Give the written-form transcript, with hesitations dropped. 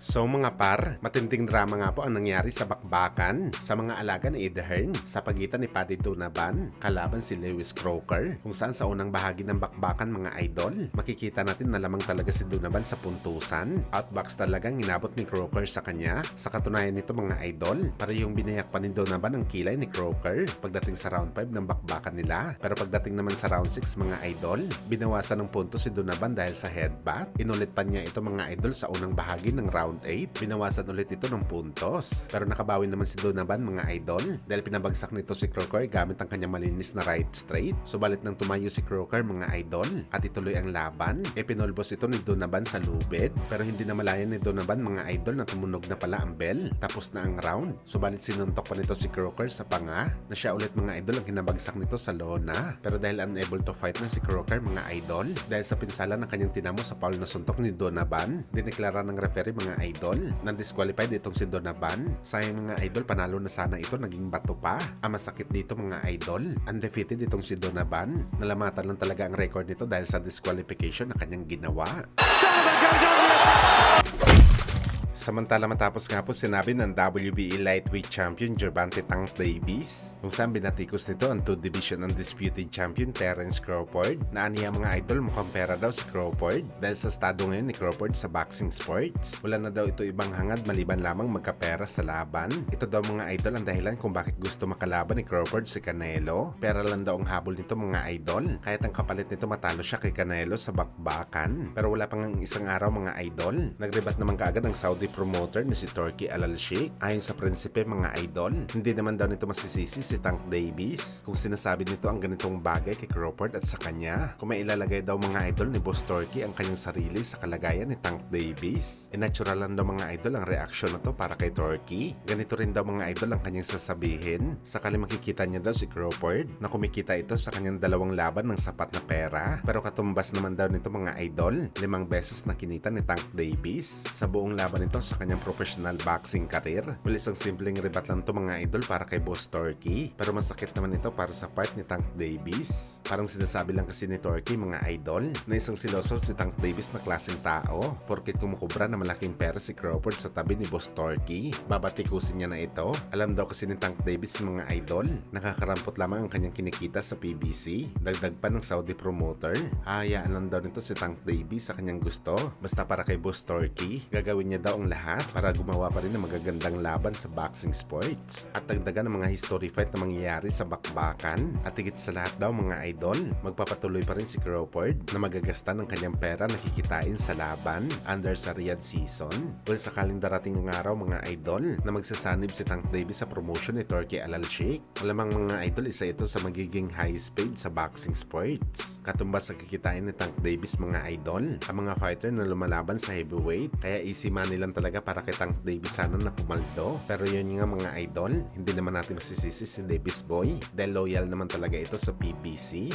So mga par, matinding drama nga po ang nangyari sa bakbakan sa mga alaga ni Ed Hearn sa pagitan ni Paddy Donovan kalaban si Lewis Croker, kung saan sa unang bahagi ng bakbakan mga idol, makikita natin na lamang talaga si Donovan sa puntusan. Outbox talagang inabot ni Croker sa kanya. Sa katunayan nito mga idol, parehong binayak pa ni Donovan ang kilay ni Croker pagdating sa round 5 ng bakbakan nila. Pero pagdating naman sa round 6 mga idol, binawasan ng punto si Donovan dahil sa headbutt. Inulit pa niya ito mga idol sa unang bahagi ng round 8, binawasan ulit ito ng puntos. Pero nakabawi naman si Donovan mga idol dahil pinabagsak nito si Croker gamit ang kanyang malinis na right straight. Subalit nang tumayo si Croker mga idol at ituloy ang laban, pinulbos ito ni Donovan sa lubid. Pero hindi na malayan ni Donovan mga idol na tumunog na pala ang bell. Tapos na ang round. Subalit sinuntok pa nito si Croker sa panga na siya ulit mga idol ang hinabagsak nito sa lona. Pero dahil unable to fight na si Croker mga idol, dahil sa pinsala ng kanyang tinamo sa foul na suntok ni Donovan, dineklara ng referee mga idol na disqualified itong si Donovan. Sayang mga idol, panalo na sana ito, naging bato pa. Ang masakit dito mga idol, undefeated itong si Donovan. Nalamatan lang talaga ang record nito dahil sa disqualification na kanyang ginawa. Samantala matapos nga po sinabi ng WBA Lightweight Champion Gervonta Tank Davis kung saan binatikos nito ang 2 Division Undisputed Champion Terence Crawford na aniya mga idol mukhang pera daw si Crawford dahil sa estado ngayon ni Crawford sa boxing sports. Wala na daw ito ibang hangad maliban lamang magkapera sa laban. Ito daw mga idol ang dahilan kung bakit gusto makalaban ni Crawford si Canelo. Pera lang daw ang habol nito mga idol, kahit ang kapalit nito matalo siya kay Canelo sa bakbakan. Pero wala pang isang araw mga idol, nagrebat naman kaagad ang Saudi promoter ni si Turki Al-Sheikh. Ayon sa prinsipe mga idol, hindi naman daw nito masisisi si Tank Davis kung sinasabi nito ang ganitong bagay kay Crawford at sa kanya. Kung may ilalagay daw mga idol ni Boss Turki ang kanyang sarili sa kalagayan ni Tank Davis, natural lang daw mga idol ang reaksyon na to para kay Turki. Ganito rin daw mga idol ang kanyang sasabihin sakali makikita niya daw si Crawford na kumikita ito sa kanyang dalawang laban ng sapat na pera. Pero katumbas naman daw nito mga idol, 5 beses na kinita ni Tank Davis sa buong laban nito sa kanyang professional boxing career. Well, isang simpleng rebat lang to mga idol para kay Boss Turki. Pero masakit naman ito para sa part ni Tank Davis. Parang sinasabi lang kasi ni Turki mga idol na isang siloso si Tank Davis na klaseng tao porket kumukubra na malaking pera si Crawford sa tabi ni Boss Turki. Babatikusin niya na ito. Alam daw kasi ni Tank Davis mga idol, nakakarampot lamang ang kanyang kinikita sa PBC. Dagdag pa ng Saudi promoter. Hayaan lang daw nito si Tank Davis sa kanyang gusto. Basta para kay Boss Turki, gagawin niya daw ang lahat para gumawa pa rin ng magagandang laban sa boxing sports at dagdagan ng mga history fight na mangyayari sa bakbakan. At higit sa lahat daw mga idol, magpapatuloy pa rin si Crawford na magagasta ng kanyang pera na kikitain sa laban under sa Riyadh season. Well, sakaling darating ang araw mga idol na magsasanib si Tank Davis sa promotion ni Turki Al-Sheikh, malamang mga idol isa ito sa magiging highest paid sa boxing sports. Katumbas sa kikitain ni Tank Davis mga idol, ang mga fighter na lumalaban sa heavyweight, kaya easy money lang talaga para kay Tank Davis sana na pumaldo. Pero yun nga mga idol, hindi naman natin masisisi si Davis Boy dahil loyal naman talaga ito sa PBC.